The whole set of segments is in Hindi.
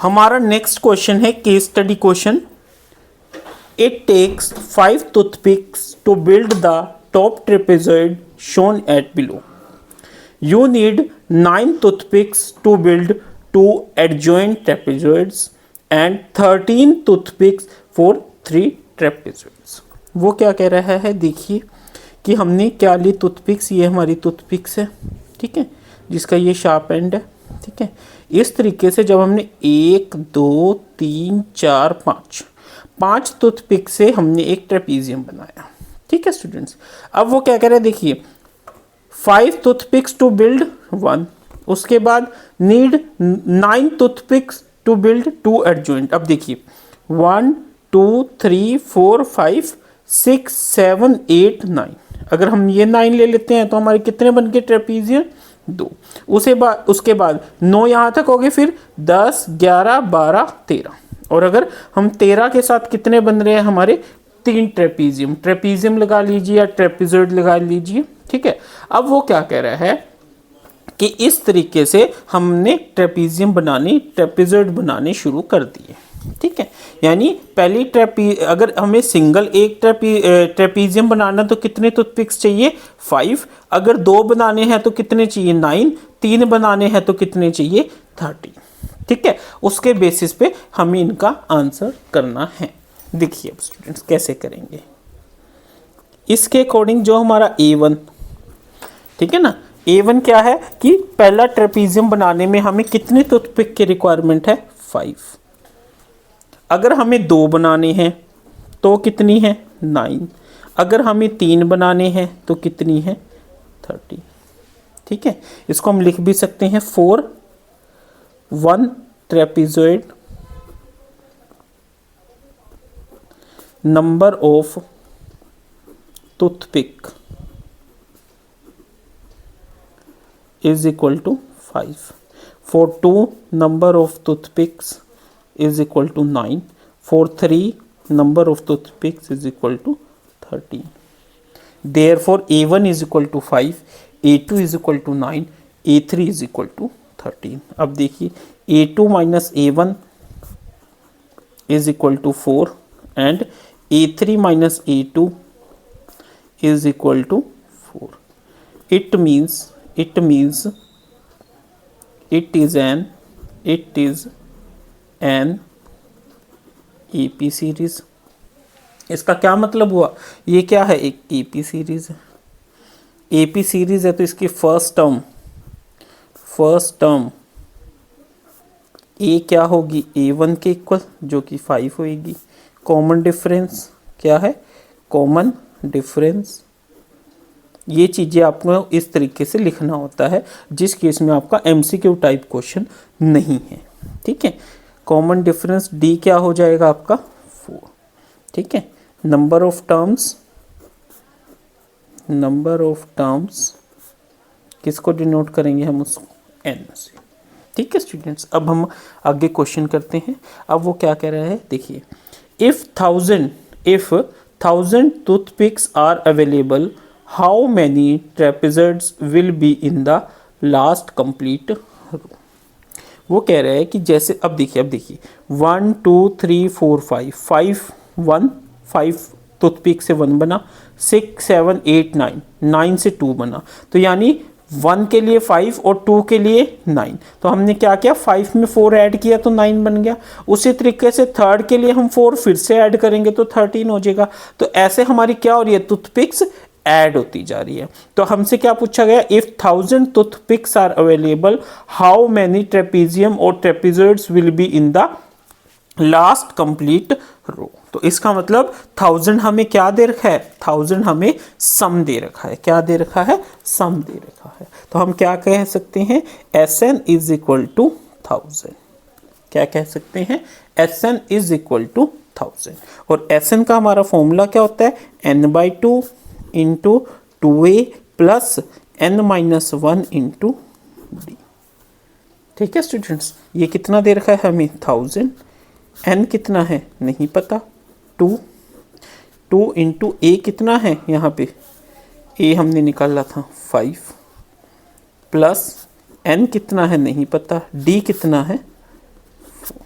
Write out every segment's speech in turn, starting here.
हमारा नेक्स्ट क्वेश्चन है case study question. It takes 5 toothpicks to build the top trapezoid shown at below. You need 9 toothpicks to build 2 adjoint trapezoids and 13 toothpicks for 3 trapezoids। वो क्या कह रहा है, देखिए कि हमने क्या ली टूथपिक्स, ये हमारी टूथपिक्स है, ठीक है, जिसका ये शार्प एंड है, ठीक है। इस तरीके से जब हमने 1 2 3 4 5 टूथपिक से हमने एक ट्रेपीजियम बनाया, ठीक है स्टूडेंट्स। अब वो क्या कह रहे हैं, देखिए 5 टूथपिक्स टू बिल्ड 1, उसके बाद need 9 toothpicks to build 2 adjoint. अब देखिए 1 2 3 4 5 6 7 8 9, अगर हम ये 9 ले लेते हैं तो हमारे कितने बन गए ट्रेपीजियम, 2। उसके बाद 9 यहाँ तक हो गए, फिर 10 11 12 13, और अगर हम 13 के साथ कितने बन रहे हैं हमारे 3 ट्रेपीजियम लगा लीजिए या ट्रेपीजॉइड लगा लीजिए, ठीक है। अब वो क्या कह रहा है कि इस तरीके से हमने ट्रेपीजॉइड बनाने शुरू कर दिए, ठीक है। यानी पहली अगर हमें सिंगल एक ट्रेपीजियम बनाना तो कितने टूथपिक्स चाहिए, 5। अगर 2 बनाने हैं तो कितने चाहिए, 9। 3 बनाने हैं तो कितने चाहिए, 30, ठीक है। उसके बेसिस पे हमें इनका आंसर करना है। देखिए अब स्टूडेंट्स कैसे करेंगे, इसके अकॉर्डिंग जो हमारा A1, ठीक है ना, A1 क्या है कि पहला ट्रेपीजियम बनाने में हमें कितने टूथपिक की रिक्वायरमेंट है, 5। अगर हमें 2 बनाने हैं तो कितनी है, 9। अगर हमें 3 बनाने हैं तो कितनी है, 30, ठीक है। इसको हम लिख भी सकते हैं 4 1 ट्रेपीजॉइड number of toothpick is equal to 5, for 2 number of toothpicks is equal to 9, for 3 number of toothpicks is equal to 13। therefore A1 is equal to 5, A2 is equal to 9, A3 is equal to 13। अब देखिए A2 minus A1 is equal to 4 and A3 minus A2 is equal to 4। It means it is an AP series. इसका क्या मतलब हुआ, ये क्या है, एक AP सीरीज है। AP सीरीज है तो इसकी फर्स्ट टर्म A क्या होगी, A1 के इक्वल, जो कि 5 होगी। कॉमन डिफरेंस क्या है, कॉमन डिफरेंस, ये चीज़ें आपको इस तरीके से लिखना होता है जिस केस में आपका MCQ टाइप क्वेश्चन नहीं है, ठीक है। कॉमन डिफरेंस D क्या हो जाएगा आपका, 4, ठीक है। नंबर ऑफ टर्म्स किसको डिनोट करेंगे हम, उसको N से, ठीक है स्टूडेंट्स। अब हम आगे क्वेश्चन करते हैं। अब वो क्या कह रहा है, देखिए if 1000 toothpicks are available, how many trapezoids will be in the last complete row। वो कह रहा है कि जैसे अब देखिए 1 2 3 4 5 टूथपिक से 1 बना, 6 7 8 9 से 2 बना, तो यानी 1 के लिए 5 और 2 के लिए 9, तो हमने क्या किया, 5 में 4 ऐड किया तो 9 बन गया। उसी तरीके से थर्ड के लिए हम 4 फिर से ऐड करेंगे तो 13 हो जाएगा। तो ऐसे हमारी क्या हो रही है, टूथपिक्स ऐड होती जा रही है। तो हमसे क्या पूछा गया, if 1000 toothpicks are available, how many trapezium or trapezoids will be in the last complete row. तो इसका मतलब 1000 हमें क्या दे रखा है, 1000 हमें सम दे रखा है, क्या दे रखा है, सम दे रखा है। तो हम क्या कह सकते हैं, Sn इज इक्वल टू 1000। क्या कह सकते हैं, Sn इज इक्वल टू 1000। और Sn का हमारा फॉर्मूला क्या होता है, n/2 into 2a plus n-1 into d, ठीक है स्टूडेंट्स। ये कितना दे रखा है हमें, 1000। n कितना है नहीं पता, 2 इंटू a कितना है, यहाँ पे a हमने निकाला था 5, प्लस n कितना है नहीं पता, d कितना है 4,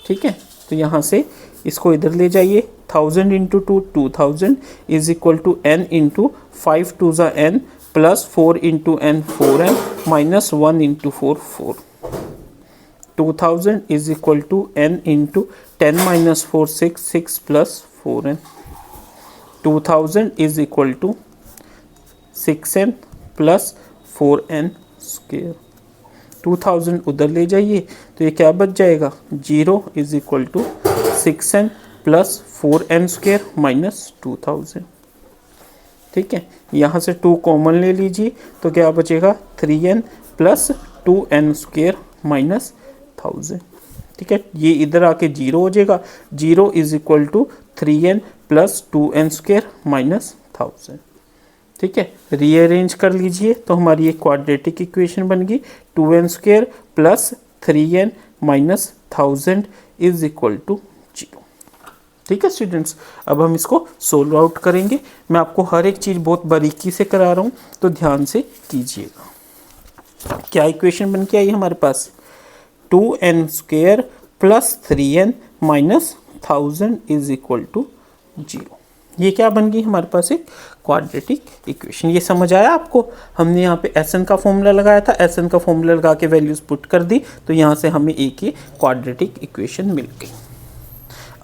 ठीक है, तो यहाँ से इसको इधर ले जाइए, 1000 into 2 2000 is equal to n into 5 2 ज़ा n plus 4 into n 4n minus 1 into 4 4। 2000 is equal to n into 10 minus 4 6 6 plus 4n। 2000 is equal to 6n plus 4n square. 2000 उधर ले जाइए तो ये क्या बच जाएगा, 0 is equal to 6n plus 4n square minus 2000। ठीक है, यहाँ से 2 कॉमन ले लीजिए तो क्या बचेगा, 3n plus 2n square minus 1000। ठीक है, ये इधर आके 0 हो जाएगा, 0 is equal to 3n plus 2n square minus 1000। ठीक है, रीअरेंज कर लीजिए तो हमारी एक क्वाड्रेटिक इक्वेशन बन गई, 2n square plus 3n minus 1000 is equal to 0। ठीक है स्टूडेंट्स, अब हम इसको सोल्व आउट करेंगे। मैं आपको हर एक चीज़ बहुत बारीकी से करा रहा हूँ तो ध्यान से कीजिएगा। क्या इक्वेशन बन के आई हमारे पास, 2n square plus 3n minus 1000 is equal to 0। ये क्या बन गई हमारे पास, एक क्वाड्रेटिक इक्वेशन। ये समझ आया आपको, हमने यहाँ पे एस एन का फॉर्मूला लगाया था, एस एन का फॉर्मूला लगा के वैल्यूज पुट कर दी तो यहाँ से हमें एक ही क्वाड्रेटिक इक्वेशन मिल गई।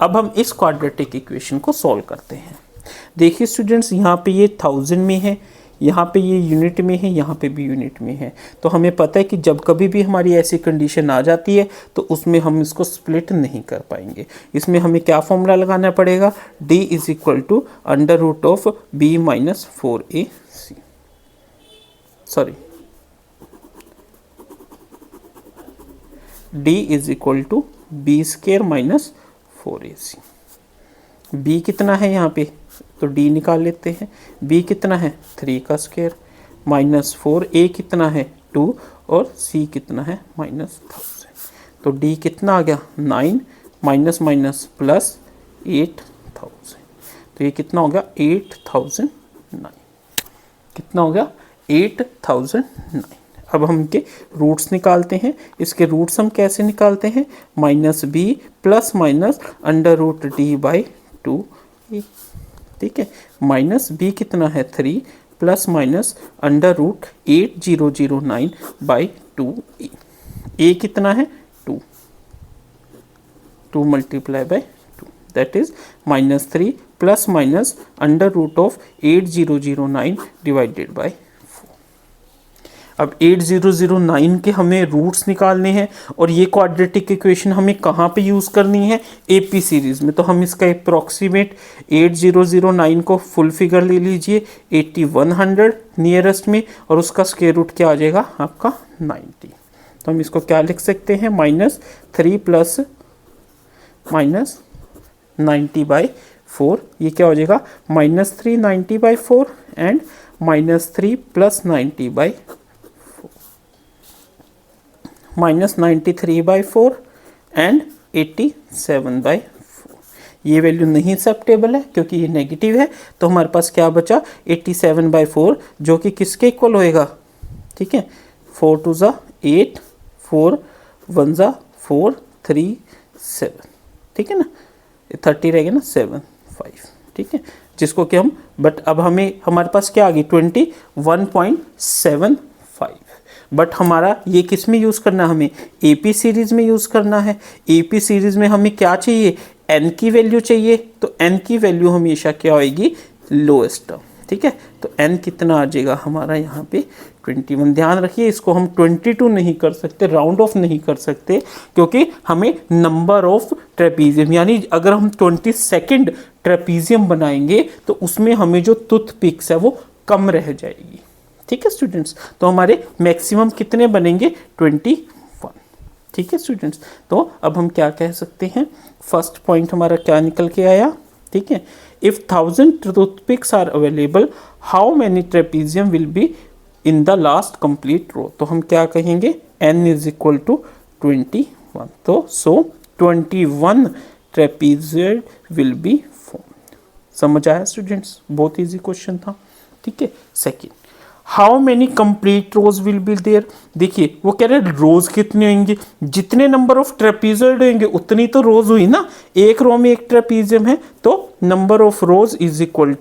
अब हम इस क्वाड्रेटिक इक्वेशन को सॉल्व करते हैं। देखिए स्टूडेंट्स, यहाँ पे ये 1000 में है, यहाँ पे ये यूनिट में है, यहाँ पे भी यूनिट में है, तो हमें पता है कि जब कभी भी हमारी ऐसी कंडीशन आ जाती है तो उसमें हम इसको स्प्लिट नहीं कर पाएंगे। इसमें हमें क्या फॉर्मूला लगाना पड़ेगा, d is equal to under root of b minus 4ac, sorry d is equal to b square minus 4ac। b कितना है यहाँ पे, तो d निकाल लेते हैं, b कितना है 3 का स्क्वायर माइनस 4, a कितना है 2 और c कितना है माइनस 1000। तो d कितना आ गया 9 माइनस माइनस प्लस 8000, तो ये कितना हो गया 8009। कितना हो गया 8009। अब हम इनके रूट्स निकालते हैं। इसके रूट्स हम कैसे निकालते हैं, minus b plus minus under root d by 2a। ठीक है, माइनस b कितना है 3 plus minus under root 8009 by 2a। a कितना है 2, 2 multiply by 2 that is minus 3 plus minus under root of 8009 divided by 4। अब 8009 के हमें रूट्स निकालने हैं और ये क्वाड्रेटिक इक्वेशन हमें कहाँ पे यूज़ करनी है, एपी सीरीज़ में। तो हम इसका अप्रॉक्सीमेट 8009 को फुल फिगर ले लीजिए 8100 नियरेस्ट में, और उसका स्क्वायर रूट क्या आ जाएगा आपका 90। तो हम इसको क्या लिख सकते हैं, माइनस 3 प्लस माइनस 90 बाई 4, ये क्या हो जाएगा minus 3 90 by 4 and minus 3 plus 90 by minus 93 by 4 and 87 by 4। ये वैल्यू नहीं एक्सेप्टेबल है क्योंकि ये नेगेटिव है, तो हमारे पास क्या बचा 87 बाई 4 जो कि किसके इक्वल होएगा, ठीक है 4 2 ज़ा 8 4 1 ज़ा 4 3 7, ठीक है ना, 30 रहेगा ना 7 5, ठीक है, जिसको कि हम बट अब हमें हमारे पास क्या आ गई 21.75, बट हमारा ये किस में यूज़ करना है, हमें एपी सीरीज़ में यूज़ करना है। एपी सीरीज़ में हमें क्या चाहिए, एन की वैल्यू चाहिए, तो एन की वैल्यू हमेशा क्या होएगी लोएस्ट टर्म, ठीक है। तो एन कितना आ जाएगा हमारा यहाँ पे 21। ध्यान रखिए इसको हम 22 नहीं कर सकते, राउंड ऑफ नहीं कर सकते, क्योंकि हमें नंबर ऑफ ट्रेपीजियम यानी अगर हम 22nd ट्रेपीजियम बनाएंगे तो उसमें हमें जो टूथ पिक्स है वो कम रह जाएगी, ठीक है स्टूडेंट्स। तो हमारे मैक्सिमम कितने बनेंगे 21, ठीक है स्टूडेंट्स। तो अब हम क्या कह सकते हैं, फर्स्ट पॉइंट हमारा क्या निकल के आया, ठीक है, if 1000 toothpicks are available how many trapezium will be in the last complete row. तो हम क्या कहेंगे n इज इक्वल टू 21, तो so 21 trapezium will be formed. समझ आया स्टूडेंट्स, बहुत इजी क्वेश्चन था, ठीक है। Second, how many complete rows will be there. देखिए वो कह रहे हैं रोज कितने होंगे, जितने नंबर ऑफ ट्रेपीजॉइड होंगे उतनी तो रोज हुई ना, एक रो में एक ट्रेपीजियम है तो number of rows is equal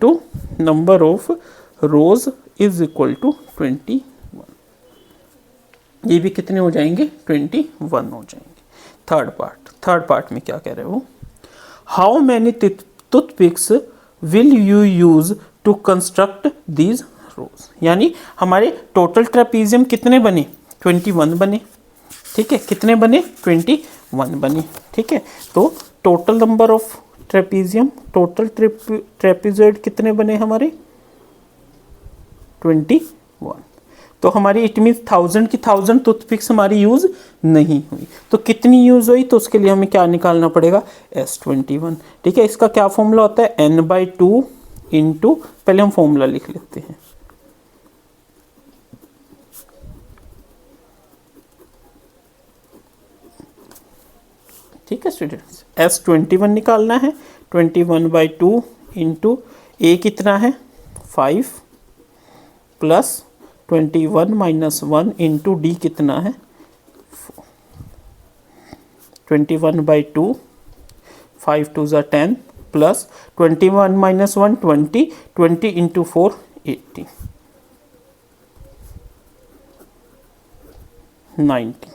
to 21। ये भी कितने हो जाएंगे 21 हो जाएंगे। थर्ड पार्ट में क्या कह रहे हो, how many toothpicks will you use to construct these rows. यानी हमारे टोटल ट्रेपीजियम कितने बने 21 बने, ठीक है, कितने बने 21 बने, ठीक है। तो total number of trapezium, total ट्रेपीजॉइड कितने बने हमारे 21। तो हमारी इट मीन्स 1000 की 1000 टूथपिक्स हमारी यूज नहीं हुई, तो कितनी यूज हुई, तो उसके लिए हमें क्या निकालना पड़ेगा S21, ठीक है। इसका क्या फॉर्मूला होता है n/2 इंटू, पहले हम फॉर्मूला लिख लेते हैं, ठीक है स्टूडेंट्स। S21 निकालना है, 21/2 इंटू A कितना है 5 प्लस 21 - 1 इंटू D कितना है 4। 21/2, 5 2 ज़ा 10 प्लस 21 - 1 20, 20 इंटू 4 80, 90,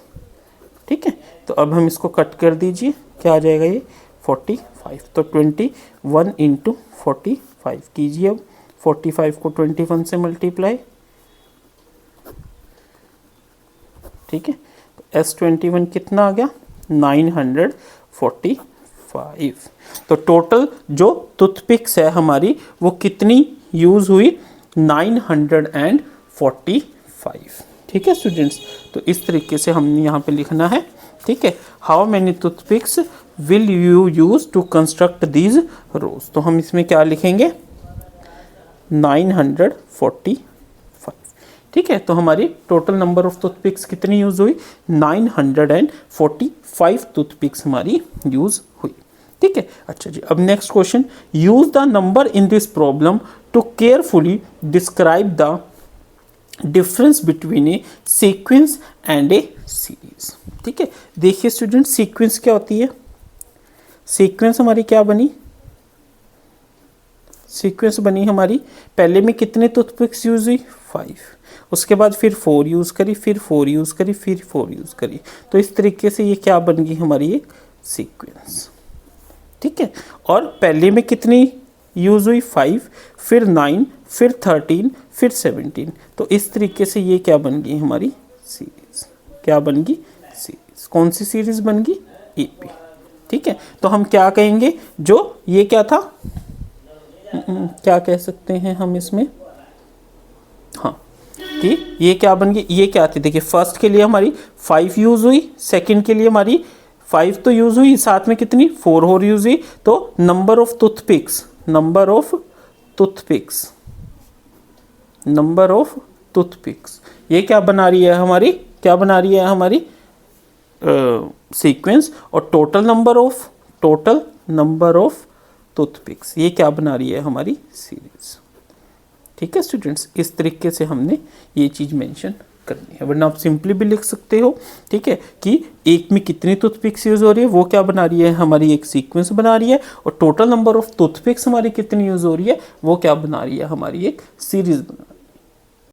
ठीक है। तो अब हम इसको कट कर दीजिए, क्या आ जाएगा ये 45। तो 21 इंटू 45 कीजिए, अब 45 को 21 से मल्टीप्लाई, ठीक है। तो S21 कितना आ गया 945। तो टोटल जो टूथपिक्स है हमारी वो कितनी यूज हुई 945, ठीक है स्टूडेंट्स। तो इस तरीके से हमने यहाँ पे लिखना है, ठीक है। How many toothpicks will you use to construct these rows. तो हम इसमें क्या लिखेंगे 945, ठीक है। तो हमारी टोटल नंबर ऑफ टूथपिक्स कितनी यूज हुई 945 टूथपिक्स हमारी यूज हुई, ठीक है। अच्छा जी, अब next question, use the number in this problem to carefully describe the difference between a sequence and a series, ठीक है। देखिए स्टूडेंट, सीक्वेंस क्या होती है, सीक्वेंस हमारी क्या बनी, सीक्वेंस बनी हमारी पहले में कितने टूथपिक्स यूज हुई 5, उसके बाद फिर 4 यूज़ करी, फिर 4 यूज़ करी, फिर 4 यूज़ करी, तो इस तरीके से ये क्या बन गई हमारी एक सीक्वेंस, ठीक है। और पहले में कितनी यूज़ हुई 5, फिर 9, फिर 13, फिर 17, तो इस तरीके से ये क्या बन गई हमारी सीरीज, क्या बन गई सीरीज, कौन सी सीरीज बन गई AP, ठीक है। तो हम क्या कहेंगे, जो ये क्या था, क्या कह सकते हैं हम इसमें, हाँ, कि ये क्या बन गई, ये क्या थी, देखिए फर्स्ट के लिए हमारी 5 यूज़ हुई, सेकंड के लिए हमारी 5 तो यूज़ हुई, साथ में कितनी 4 और यूज़ हुई, तो number of toothpicks, number of toothpicks ये क्या बना रही है हमारी, क्या बना रही है हमारी सीक्वेंस, और टोटल नंबर ऑफ टूथपिक्स ये क्या बना रही है हमारी सीरीज, ठीक है स्टूडेंट्स। इस तरीके से हमने ये चीज़ मेंशन करनी है, वरना आप सिंपली भी लिख सकते हो, ठीक है, कि एक में कितनी टूथपिक्स यूज़ हो रही है वो क्या बना रही है हमारी एक सीक्वेंस बना रही है, और टोटल नंबर ऑफ टूथपिक्स हमारी कितनी यूज़ हो रही है वो क्या बना रही है हमारी एक सीरीज बना रही है।